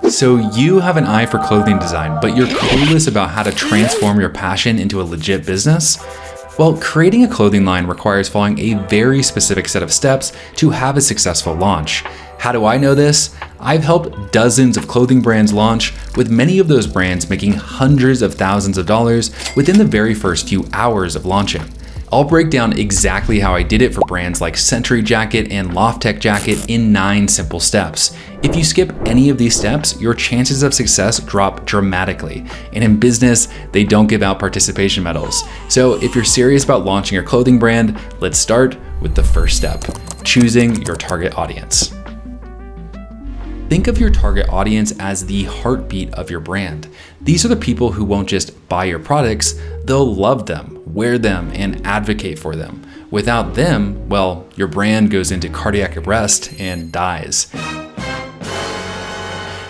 So you have an eye for clothing design, but you're clueless about how to transform your passion into a legit business? Well, creating a clothing line requires following a very specific set of steps to have a successful launch. How do I know this? I've helped dozens of clothing brands launch, with many of those brands making hundreds of thousands of dollars within the very first few hours of launching. I'll break down exactly how I did it for brands like Century Jacket and Lofttech Jacket in 9 simple steps. If you skip any of these steps, your chances of success drop dramatically. And in business, they don't give out participation medals. So if you're serious about launching your clothing brand, let's start with the first step: choosing your target audience. Think of your target audience as the heartbeat of your brand. These are the people who won't just buy your products, they'll love them, wear them, and advocate for them. Without them, well, your brand goes into cardiac arrest and dies.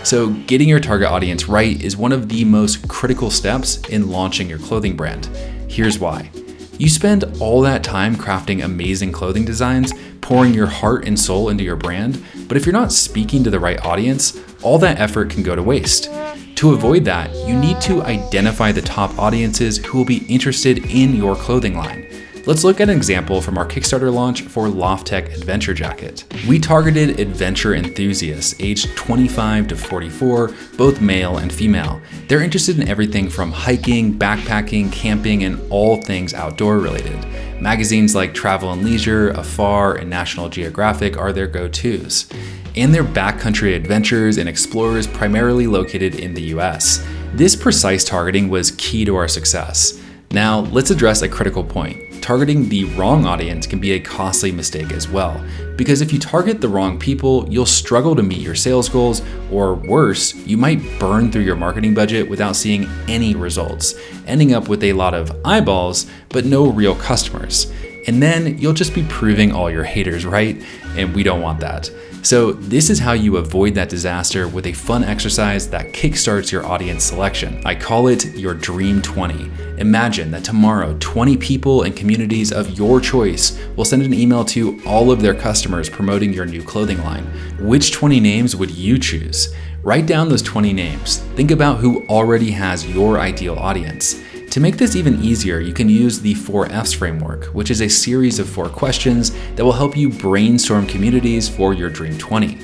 So getting your target audience right is one of the most critical steps in launching your clothing brand. Here's why. You spend all that time crafting amazing clothing designs, pouring your heart and soul into your brand, but if you're not speaking to the right audience, all that effort can go to waste. To avoid that, you need to identify the top audiences who will be interested in your clothing line. Let's look at an example from our Kickstarter launch for Lofttech Adventure Jacket. We targeted adventure enthusiasts aged 25 to 44, both male and female. They're interested in everything from hiking, backpacking, camping, and all things outdoor related. Magazines like Travel and Leisure, Afar, and National Geographic are their go-tos. And their backcountry adventures and explorers primarily located in the US. This precise targeting was key to our success. Now, let's address a critical point. Targeting the wrong audience can be a costly mistake as well, because if you target the wrong people, you'll struggle to meet your sales goals, or worse, you might burn through your marketing budget without seeing any results, ending up with a lot of eyeballs, but no real customers. And then you'll just be proving all your haters right, and we don't want that. So this is how you avoid that disaster with a fun exercise that kickstarts your audience selection. I call it your Dream 20. Imagine that tomorrow, 20 people and communities of your choice will send an email to all of their customers promoting your new clothing line. Which 20 names would you choose? Write down those 20 names. Think about who already has your ideal audience. To make this even easier, you can use the 4Fs framework, which is a series of 4 questions that will help you brainstorm communities for your Dream 20.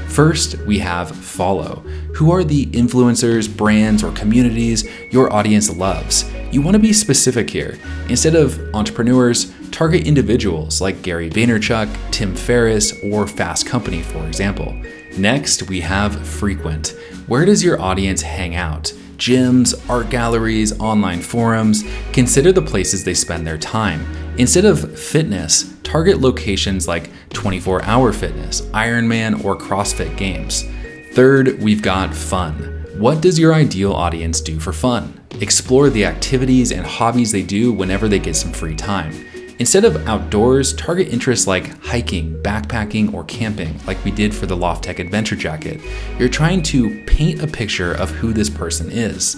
First, we have follow. Who are the influencers, brands, or communities your audience loves? You want to be specific here. Instead of entrepreneurs, target individuals like Gary Vaynerchuk, Tim Ferriss, or Fast Company, for example. Next, we have frequent. Where does your audience hang out? Gyms, art galleries, online forums. Consider the places they spend their time. Instead of fitness, target locations like 24-hour fitness, Ironman, or CrossFit games. Third, we've got fun. What does your ideal audience do for fun? Explore the activities and hobbies they do whenever they get some free time. Instead of outdoors, target interests like hiking, backpacking, or camping, like we did for the Lofttech Adventure Jacket. You're trying to paint a picture of who this person is.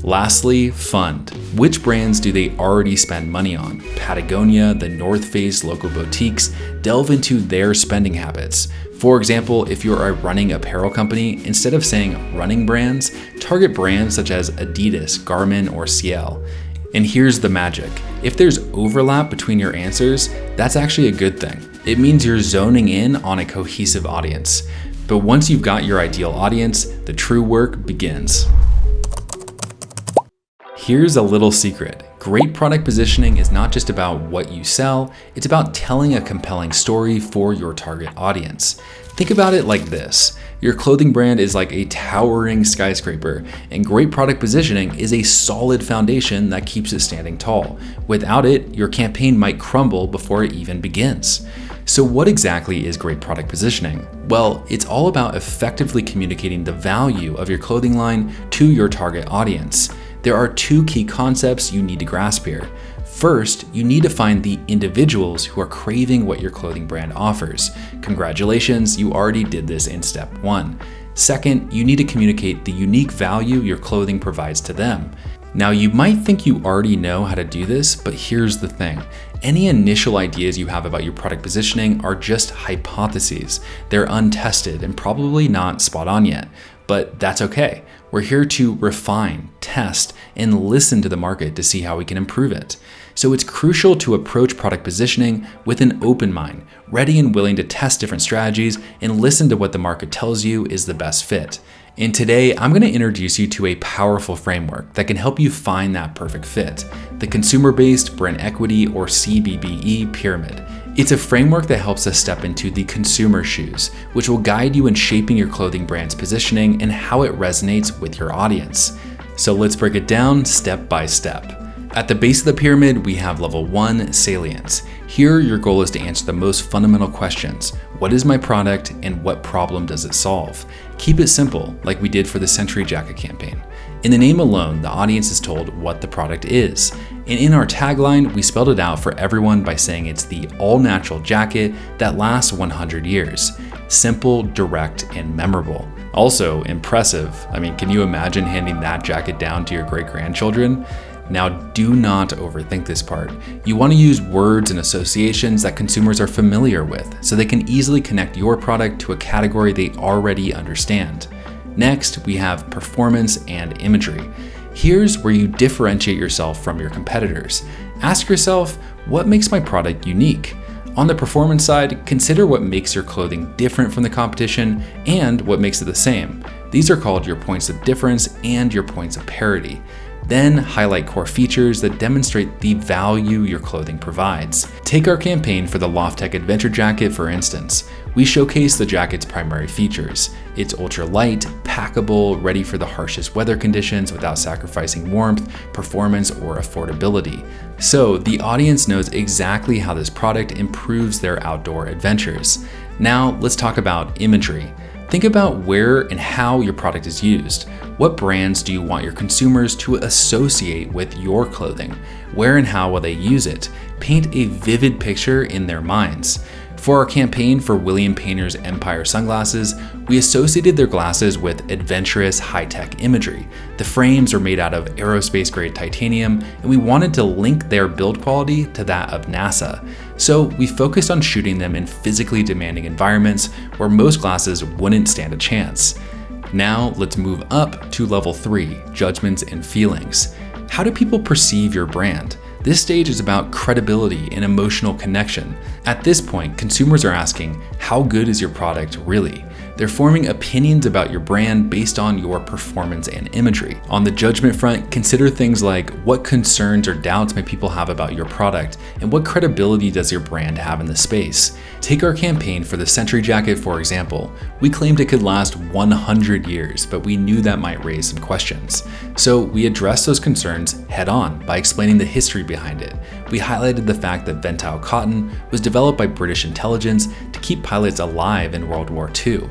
Lastly, fund. Which brands do they already spend money on? Patagonia, the North Face, local boutiques. Delve into their spending habits. For example, if you're a running apparel company, instead of saying running brands, target brands such as Adidas, Garmin, or Ciel. And here's the magic. If there's overlap between your answers, that's actually a good thing. It means you're zoning in on a cohesive audience. But once you've got your ideal audience, the true work begins. Here's a little secret. Great product positioning is not just about what you sell, it's about telling a compelling story for your target audience. Think about it like this. Your clothing brand is like a towering skyscraper, and great product positioning is a solid foundation that keeps it standing tall. Without it, your campaign might crumble before it even begins. So what exactly is great product positioning? Well, it's all about effectively communicating the value of your clothing line to your target audience. There are 2 key concepts you need to grasp here. First, you need to find the individuals who are craving what your clothing brand offers. Congratulations, you already did this in step 1. Second, you need to communicate the unique value your clothing provides to them. Now, you might think you already know how to do this, but here's the thing. Any initial ideas you have about your product positioning are just hypotheses. They're untested and probably not spot on yet. but that's okay. We're here to refine, test, and listen to the market to see how we can improve it. So it's crucial to approach product positioning with an open mind, ready and willing to test different strategies and listen to what the market tells you is the best fit. And today, I'm going to introduce you to a powerful framework that can help you find that perfect fit, the Consumer-Based Brand Equity or CBBE Pyramid. It's a framework that helps us step into the consumer shoes, which will guide you in shaping your clothing brand's positioning and how it resonates with your audience. So let's break it down step by step. At the base of the pyramid, we have level 1, salience. Here, your goal is to answer the most fundamental questions. What is my product and what problem does it solve? Keep it simple, like we did for the Century Jacket campaign. In the name alone, the audience is told what the product is. And in our tagline, we spelled it out for everyone by saying it's the all-natural jacket that lasts 100 years. Simple, direct, and memorable. Also impressive. I mean, can you imagine handing that jacket down to your great-grandchildren? Now, do not overthink this part. You want to use words and associations that consumers are familiar with so they can easily connect your product to a category they already understand. Next, we have performance and imagery. Here's where you differentiate yourself from your competitors. Ask yourself, what makes my product unique? On the performance side, consider what makes your clothing different from the competition and what makes it the same. These are called your points of difference and your points of parity. Then highlight core features that demonstrate the value your clothing provides. Take our campaign for the Lofttech Adventure Jacket, for instance. We showcase the jacket's primary features. It's ultra light, packable, ready for the harshest weather conditions without sacrificing warmth, performance, or affordability. So the audience knows exactly how this product improves their outdoor adventures. Now let's talk about imagery. Think about where and how your product is used. What brands do you want your consumers to associate with your clothing? Where and how will they use it? Paint a vivid picture in their minds. For our campaign for William Painter's Empire sunglasses, we associated their glasses with adventurous high-tech imagery. The frames are made out of aerospace-grade titanium, and we wanted to link their build quality to that of NASA. So we focused on shooting them in physically demanding environments where most glasses wouldn't stand a chance. Now let's move up to level 3, judgments and feelings. How do people perceive your brand? This stage is about credibility and emotional connection. At this point, consumers are asking, how good is your product really? They're forming opinions about your brand based on your performance and imagery. On the judgment front, consider things like what concerns or doubts may people have about your product, and what credibility does your brand have in the space. Take our campaign for the Century Jacket, for example. We claimed it could last 100 years, but we knew that might raise some questions. So we addressed those concerns head on by explaining the history behind it. We highlighted the fact that Ventile cotton was developed by British intelligence to keep pilots alive in World War II.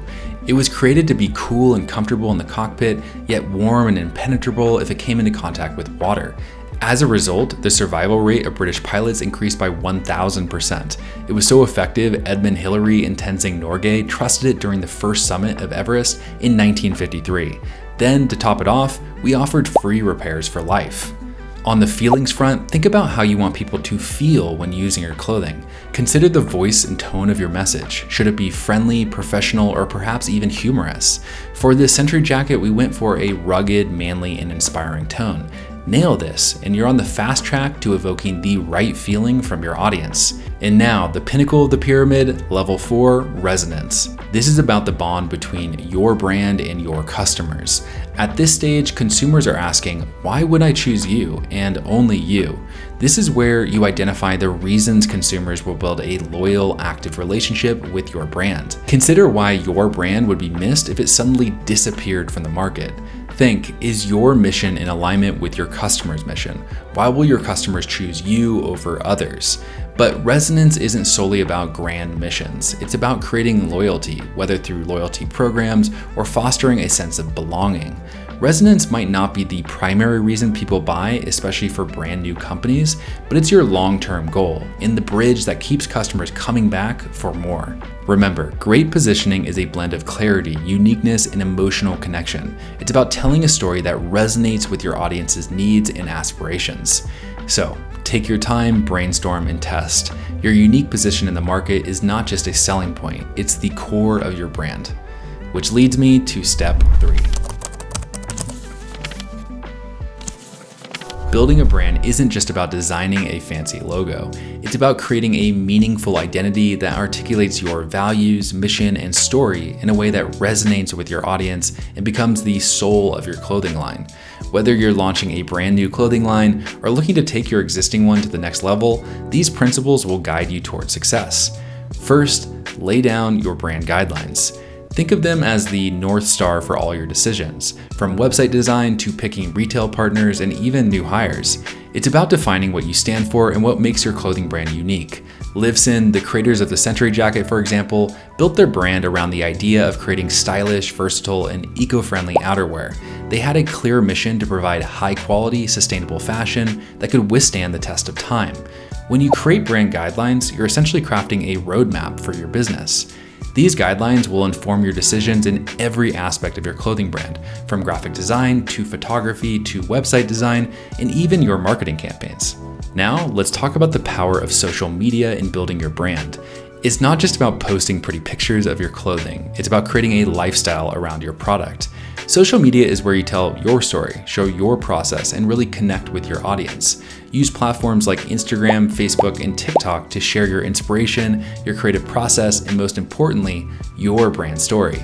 It was created to be cool and comfortable in the cockpit, yet warm and impenetrable if it came into contact with water. As a result, the survival rate of British pilots increased by 1,000%. It was so effective, Edmund Hillary and Tenzing Norgay trusted it during the first summit of Everest in 1953. Then, to top it off, we offered free repairs for life. On the feelings front, think about how you want people to feel when using your clothing. Consider the voice and tone of your message. Should it be friendly, professional, or perhaps even humorous? For the Century Jacket, we went for a rugged, manly, and inspiring tone. Nail this, and you're on the fast track to evoking the right feeling from your audience. And now, the pinnacle of the pyramid, level 4, resonance. This is about the bond between your brand and your customers. At this stage, consumers are asking, why would I choose you and only you? This is where you identify the reasons consumers will build a loyal, active relationship with your brand. Consider why your brand would be missed if it suddenly disappeared from the market. Think, is your mission in alignment with your customer's mission? Why will your customers choose you over others? But resonance isn't solely about grand missions. It's about creating loyalty, whether through loyalty programs or fostering a sense of belonging. Resonance might not be the primary reason people buy, especially for brand new companies, but it's your long-term goal and the bridge that keeps customers coming back for more. Remember, great positioning is a blend of clarity, uniqueness, and emotional connection. It's about telling a story that resonates with your audience's needs and aspirations. So, take your time, brainstorm, and test. Your unique position in the market is not just a selling point, it's the core of your brand. which leads me to step 3. Building a brand isn't just about designing a fancy logo. It's about creating a meaningful identity that articulates your values, mission, and story in a way that resonates with your audience and becomes the soul of your clothing line. Whether you're launching a brand new clothing line or looking to take your existing one to the next level, these principles will guide you toward success. First, lay down your brand guidelines. Think of them as the North Star for all your decisions, from website design to picking retail partners and even new hires. It's about defining what you stand for and what makes your clothing brand unique. Livsin, the creators of the Century Jacket, for example, built their brand around the idea of creating stylish, versatile, and eco-friendly outerwear. They had a clear mission to provide high-quality, sustainable fashion that could withstand the test of time. When you create brand guidelines, you're essentially crafting a roadmap for your business. These guidelines will inform your decisions in every aspect of your clothing brand, from graphic design to photography to website design, and even your marketing campaigns. Now, let's talk about the power of social media in building your brand. It's not just about posting pretty pictures of your clothing, it's about creating a lifestyle around your product. Social media is where you tell your story, show your process, and really connect with your audience. Use platforms like Instagram, Facebook, and TikTok to share your inspiration, your creative process, and most importantly, your brand story.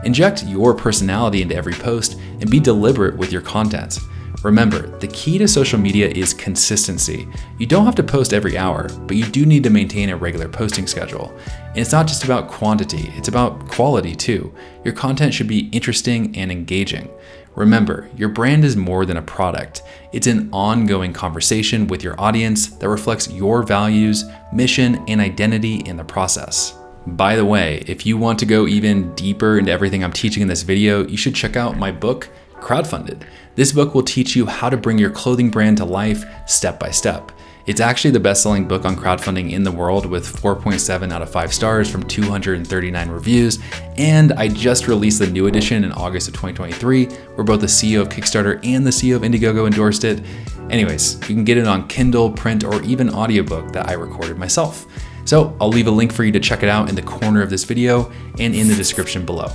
Inject your personality into every post and be deliberate with your content. Remember, the key to social media is consistency. You don't have to post every hour, but you do need to maintain a regular posting schedule. And it's not just about quantity, it's about quality too. Your content should be interesting and engaging. Remember, your brand is more than a product. It's an ongoing conversation with your audience that reflects your values, mission, and identity in the process. By the way, if you want to go even deeper into everything I'm teaching in this video, you should check out my book, Crowdfunded. This book will teach you how to bring your clothing brand to life step by step. It's actually the best-selling book on crowdfunding in the world with 4.7 out of 5 stars from 239 reviews, and I just released the new edition in August of 2023, where both the CEO of Kickstarter and the CEO of Indiegogo endorsed it. Anyways, you can get it on Kindle, print, or even audiobook that I recorded myself. So I'll leave a link for you to check it out in the corner of this video and in the description below.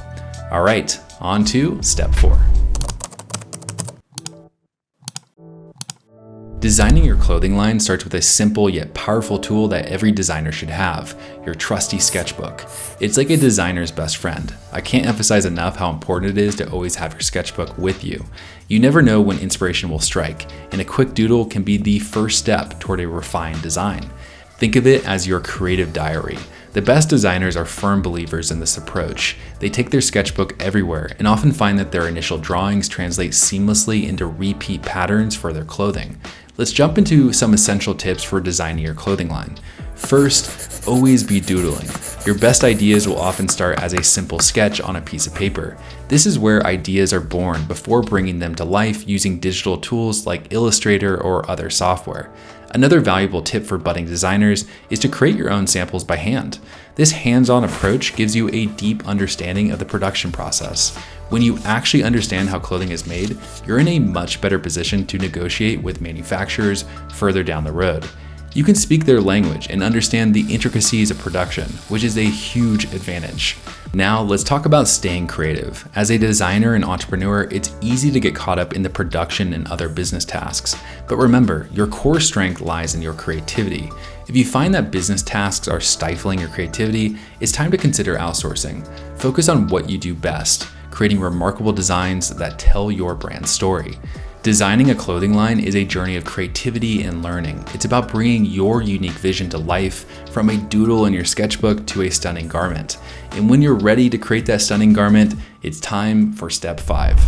All right, on to step 4. Designing your clothing line starts with a simple yet powerful tool that every designer should have, your trusty sketchbook. It's like a designer's best friend. I can't emphasize enough how important it is to always have your sketchbook with you. You never know when inspiration will strike, and a quick doodle can be the first step toward a refined design. Think of it as your creative diary. The best designers are firm believers in this approach. They take their sketchbook everywhere and often find that their initial drawings translate seamlessly into repeat patterns for their clothing. Let's jump into some essential tips for designing your clothing line. First, always be doodling. Your best ideas will often start as a simple sketch on a piece of paper. This is where ideas are born before bringing them to life using digital tools like Illustrator or other software. Another valuable tip for budding designers is to create your own samples by hand. This hands-on approach gives you a deep understanding of the production process. When you actually understand how clothing is made, you're in a much better position to negotiate with manufacturers further down the road. You can speak their language and understand the intricacies of production, which is a huge advantage. Now let's talk about staying creative. As a designer and entrepreneur, it's easy to get caught up in the production and other business tasks. But remember, your core strength lies in your creativity. If you find that business tasks are stifling your creativity, it's time to consider outsourcing. Focus on what you do best, creating remarkable designs that tell your brand story. Designing a clothing line is a journey of creativity and learning. It's about bringing your unique vision to life, from a doodle in your sketchbook to a stunning garment. And when you're ready to create that stunning garment, it's time for step 5.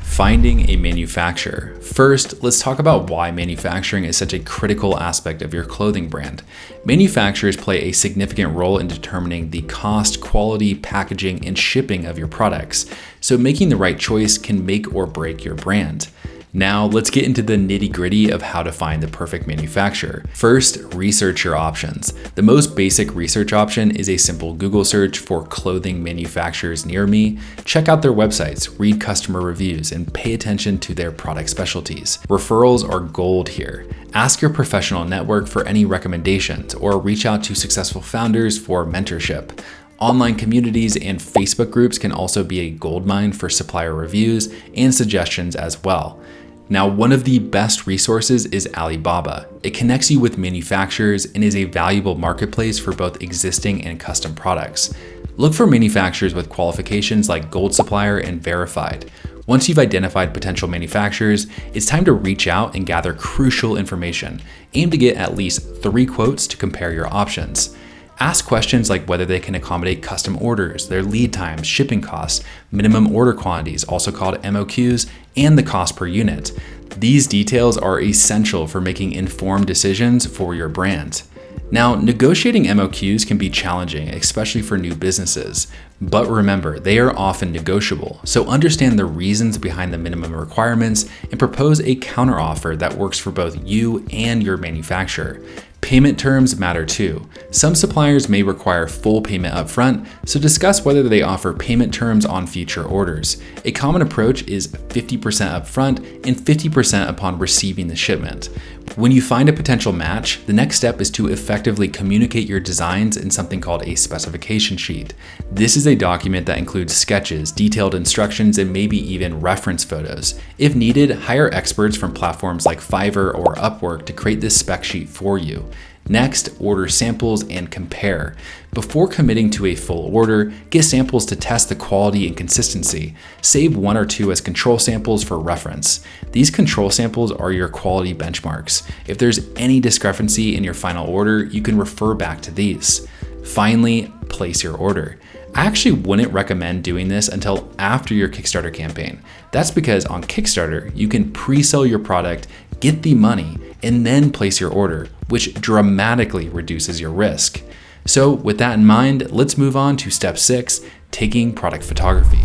Finding a manufacturer. First, let's talk about why manufacturing is such a critical aspect of your clothing brand. Manufacturers play a significant role in determining the cost, quality, packaging, and shipping of your products, so making the right choice can make or break your brand. Now let's get into the nitty-gritty of how to find the perfect manufacturer. First, research your options. The most basic research option is a simple Google search for clothing manufacturers near me. Check out their websites, read customer reviews, and pay attention to their product specialties. Referrals are gold here. Ask your professional network for any recommendations or reach out to successful founders for mentorship. Online communities and Facebook groups can also be a goldmine for supplier reviews and suggestions as well. Now, one of the best resources is Alibaba. It connects you with manufacturers and is a valuable marketplace for both existing and custom products. Look for manufacturers with qualifications like Gold Supplier and Verified. Once you've identified potential manufacturers, it's time to reach out and gather crucial information. Aim to get at least 3 quotes to compare your options. Ask questions like whether they can accommodate custom orders, their lead times, shipping costs, minimum order quantities, also called MOQs, and the cost per unit. These details are essential for making informed decisions for your brand. Now, negotiating MOQs can be challenging, especially for new businesses. But remember, they are often negotiable, so understand the reasons behind the minimum requirements and propose a counteroffer that works for both you and your manufacturer. Payment terms matter too. Some suppliers may require full payment upfront, so discuss whether they offer payment terms on future orders. A common approach is 50% upfront and 50% upon receiving the shipment. When you find a potential match, the next step is to effectively communicate your designs in something called a specification sheet. This is a document that includes sketches, detailed instructions, and maybe even reference photos. If needed, hire experts from platforms like Fiverr or Upwork to create this spec sheet for you. Next, order samples and compare. Before committing to a full order, get samples to test the quality and consistency. Save 1 or 2 as control samples for reference. These control samples are your quality benchmarks. If there's any discrepancy in your final order, you can refer back to these. Finally, place your order. I actually wouldn't recommend doing this until after your Kickstarter campaign. That's because on Kickstarter, you can pre-sell your product, get the money, and then place your order, which dramatically reduces your risk. So with that in mind, let's move on to step 6, taking product photography.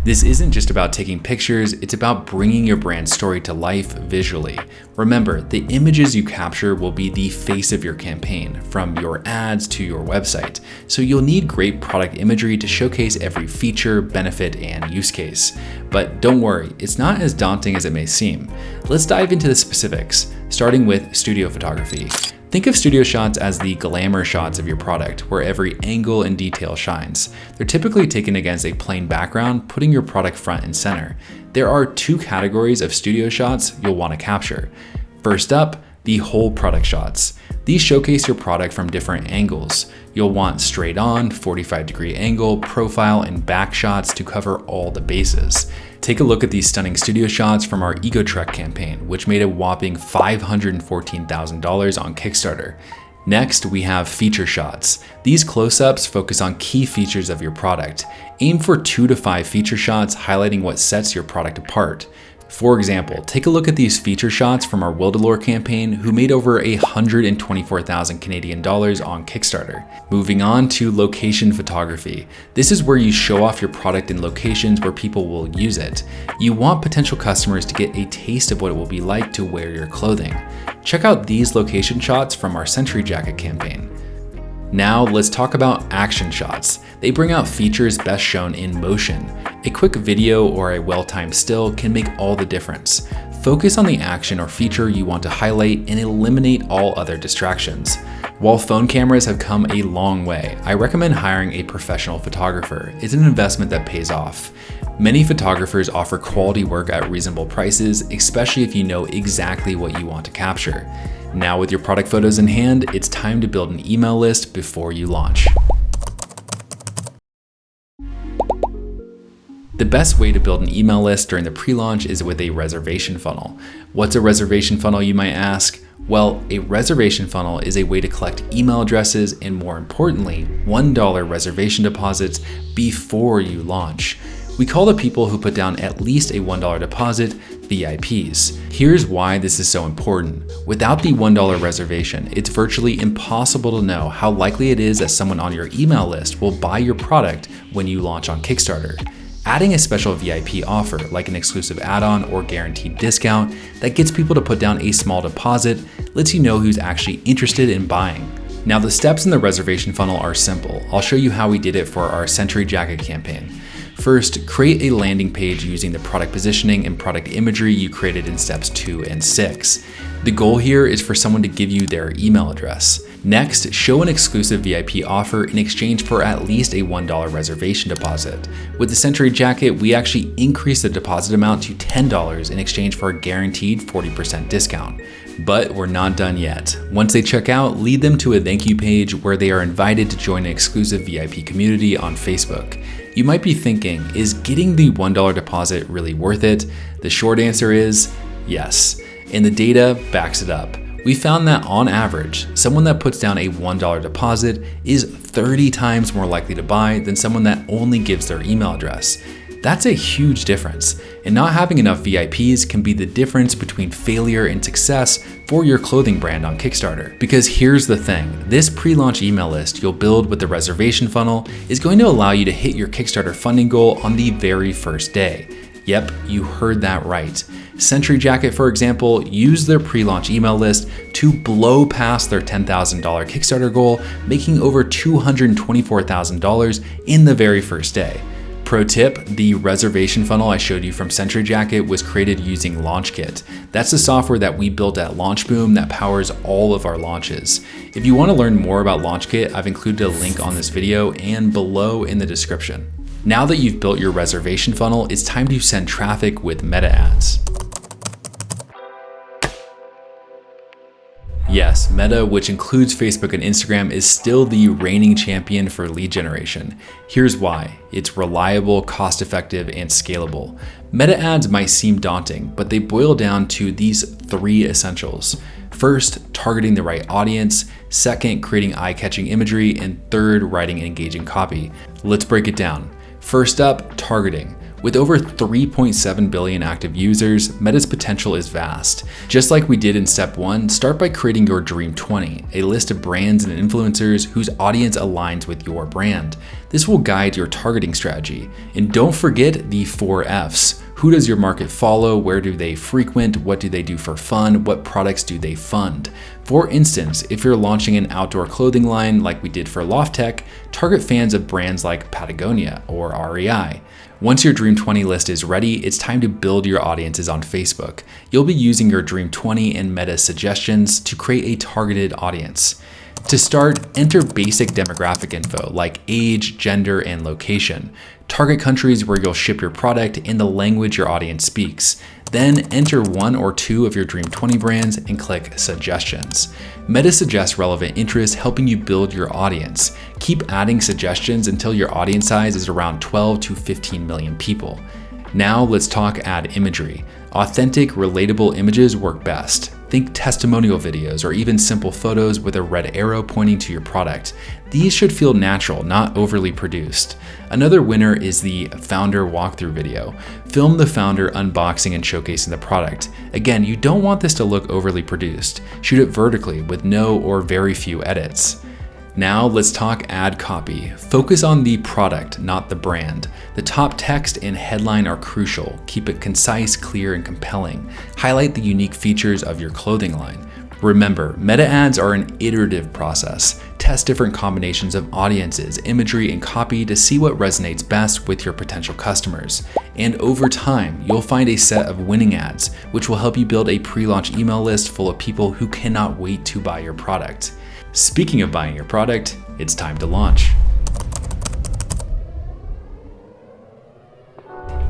This isn't just about taking pictures, it's about bringing your brand story to life visually. Remember, the images you capture will be the face of your campaign, from your ads to your website. So you'll need great product imagery to showcase every feature, benefit, and use case. But don't worry, it's not as daunting as it may seem. Let's dive into the specifics, starting with studio photography. Think of studio shots as the glamour shots of your product, where every angle and detail shines. They're typically taken against a plain background, putting your product front and center. There are 2 categories of studio shots you'll want to capture. First up, the whole product shots. These showcase your product from different angles. You'll want straight on, 45-degree angle, profile, and back shots to cover all the bases. Take a look at these stunning studio shots from our Ego Trek campaign, which made a whopping $514,000 on Kickstarter. Next, we have feature shots. These close-ups focus on key features of your product. Aim for 2 to 5 feature shots highlighting what sets your product apart. For example, take a look at these feature shots from our Wildalore campaign, who made over $124,000 Canadian dollars on Kickstarter. Moving on to location photography. This is where you show off your product in locations where people will use it. You want potential customers to get a taste of what it will be like to wear your clothing. Check out these location shots from our Century Jacket campaign. Now let's talk about action shots. They bring out features best shown in motion. A quick video or a well-timed still can make all the difference. Focus on the action or feature you want to highlight and eliminate all other distractions. While phone cameras have come a long way, I recommend hiring a professional photographer. It's an investment that pays off. Many photographers offer quality work at reasonable prices, especially if you know exactly what you want to capture. Now with your product photos in hand, it's time to build an email list before you launch. The best way to build an email list during the pre-launch is with a reservation funnel. What's a reservation funnel, you might ask? Well, a reservation funnel is a way to collect email addresses and, more importantly, $1 reservation deposits before you launch. We call the people who put down at least a $1 deposit VIPs. Here's why this is so important. Without the $1 reservation, it's virtually impossible to know how likely it is that someone on your email list will buy your product when you launch on Kickstarter. Adding a special VIP offer like an exclusive add-on or guaranteed discount that gets people to put down a small deposit lets you know who's actually interested in buying. Now the steps in the reservation funnel are simple. I'll show you how we did it for our Century Jacket campaign. First, create a landing page using the product positioning and product imagery you created in steps 2 and 6. The goal here is for someone to give you their email address. Next, show an exclusive VIP offer in exchange for at least a $1 reservation deposit. With the Century Jacket, we actually increased the deposit amount to $10 in exchange for a guaranteed 40% discount. But we're not done yet. Once they check out, lead them to a thank you page where they are invited to join an exclusive VIP community on Facebook. You might be thinking, is getting the $1 deposit really worth it? The short answer is yes, and the data backs it up. We found that on average, someone that puts down a $1 deposit is 30 times more likely to buy than someone that only gives their email address. That's a huge difference, and not having enough VIPs can be the difference between failure and success for your clothing brand on Kickstarter. Because here's the thing, this pre-launch email list you'll build with the reservation funnel is going to allow you to hit your Kickstarter funding goal on the very first day. Yep, you heard that right. Century Jacket, for example, used their pre-launch email list to blow past their $10,000 Kickstarter goal, making over $224,000 in the very first day. Pro tip, the reservation funnel I showed you from Century Jacket was created using LaunchKit. That's the software that we built at LaunchBoom that powers all of our launches. If you want to learn more about LaunchKit, I've included a link on this video and below in the description. Now that you've built your reservation funnel, it's time to send traffic with meta ads. Yes, Meta, which includes Facebook and Instagram, is still the reigning champion for lead generation. Here's why. It's reliable, cost-effective, and scalable. Meta ads might seem daunting, but they boil down to these 3 essentials. First, targeting the right audience. Second, creating eye-catching imagery. And third, writing engaging copy. Let's break it down. First up, targeting. With over 3.7 billion active users, Meta's potential is vast. Just like we did in step 1, start by creating your Dream 20, a list of brands and influencers whose audience aligns with your brand. This will guide your targeting strategy. And don't forget the 4 Fs. Who does your market follow? Where do they frequent? What do they do for fun? What products do they fund? For instance, if you're launching an outdoor clothing line like we did for LoftTech, target fans of brands like Patagonia or REI. Once your Dream 20 list is ready, it's time to build your audiences on Facebook. You'll be using your Dream 20 and Meta suggestions to create a targeted audience. To start, enter basic demographic info like age, gender, and location. Target countries where you'll ship your product in the language your audience speaks. Then enter 1 or 2 of your Dream 20 brands and click Suggestions. Meta suggests relevant interests, helping you build your audience. Keep adding suggestions until your audience size is around 12 to 15 million people. Now let's talk ad imagery. Authentic, relatable images work best. Think testimonial videos or even simple photos with a red arrow pointing to your product. These should feel natural, not overly produced. Another winner is the founder walkthrough video. Film the founder unboxing and showcasing the product. Again, you don't want this to look overly produced. Shoot it vertically with no or very few edits. Now let's talk ad copy. Focus on the product, not the brand. The top text and headline are crucial. Keep it concise, clear, and compelling. Highlight the unique features of your clothing line. Remember, meta ads are an iterative process. Test different combinations of audiences, imagery, and copy to see what resonates best with your potential customers. And over time, you'll find a set of winning ads, which will help you build a pre-launch email list full of people who cannot wait to buy your product. Speaking of buying your product, it's time to launch.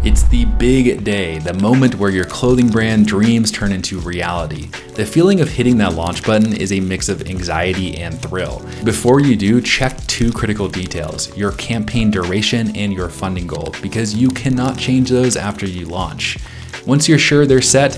It's the big day, the moment where your clothing brand dreams turn into reality. The feeling of hitting that launch button is a mix of anxiety and thrill. Before you do, check 2 critical details: your campaign duration and your funding goal, because you cannot change those after you launch. Once you're sure they're set,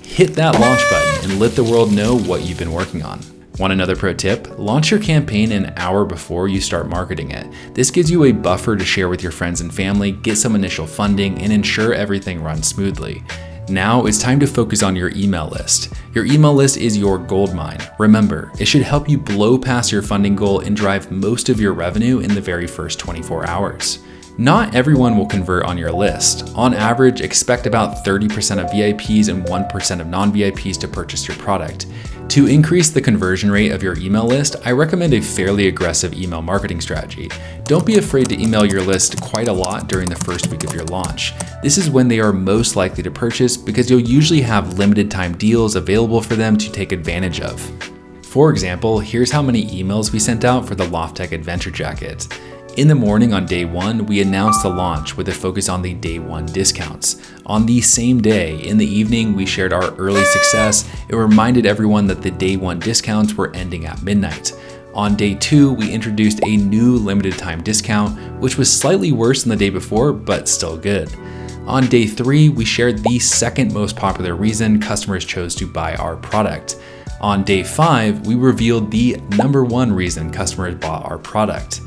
hit that launch button and let the world know what you've been working on. Want another pro tip? Launch your campaign an hour before you start marketing it. This gives you a buffer to share with your friends and family, get some initial funding, and ensure everything runs smoothly. Now it's time to focus on your email list. Your email list is your goldmine. Remember, it should help you blow past your funding goal and drive most of your revenue in the very first 24 hours. Not everyone will convert on your list. On average, expect about 30% of VIPs and 1% of non-VIPs to purchase your product. To increase the conversion rate of your email list, I recommend a fairly aggressive email marketing strategy. Don't be afraid to email your list quite a lot during the first week of your launch. This is when they are most likely to purchase because you'll usually have limited time deals available for them to take advantage of. For example, here's how many emails we sent out for the LoftTech Adventure Jacket. In the morning on day 1, we announced the launch with a focus on the day 1 discounts. On the same day, in the evening, we shared our early success and reminded everyone that the day 1 discounts were ending at midnight. On day 2, we introduced a new limited time discount, which was slightly worse than the day before, but still good. On day 3, we shared the second most popular reason customers chose to buy our product. On day 5, we revealed the #1 reason customers bought our product.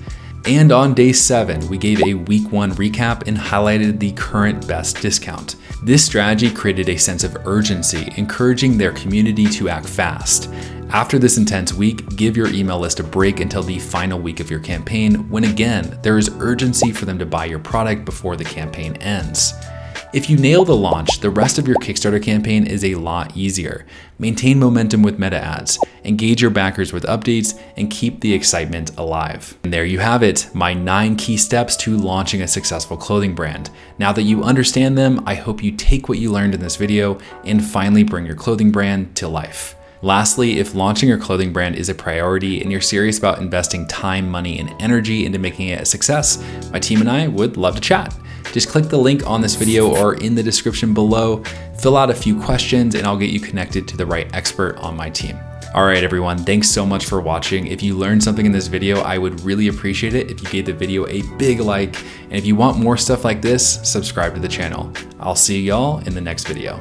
And on day 7, we gave a week 1 recap and highlighted the current best discount. This strategy created a sense of urgency, encouraging their community to act fast. After this intense week, give your email list a break until the final week of your campaign, when again, there is urgency for them to buy your product before the campaign ends. If you nail the launch, the rest of your Kickstarter campaign is a lot easier. Maintain momentum with meta ads, engage your backers with updates, and keep the excitement alive. And there you have it, my 9 key steps to launching a successful clothing brand. Now that you understand them, I hope you take what you learned in this video and finally bring your clothing brand to life. Lastly, if launching your clothing brand is a priority and you're serious about investing time, money, and energy into making it a success, my team and I would love to chat. Just click the link on this video or in the description below, fill out a few questions, and I'll get you connected to the right expert on my team. All right, everyone, thanks so much for watching. If you learned something in this video, I would really appreciate it if you gave the video a big like. And if you want more stuff like this, subscribe to the channel. I'll see y'all in the next video.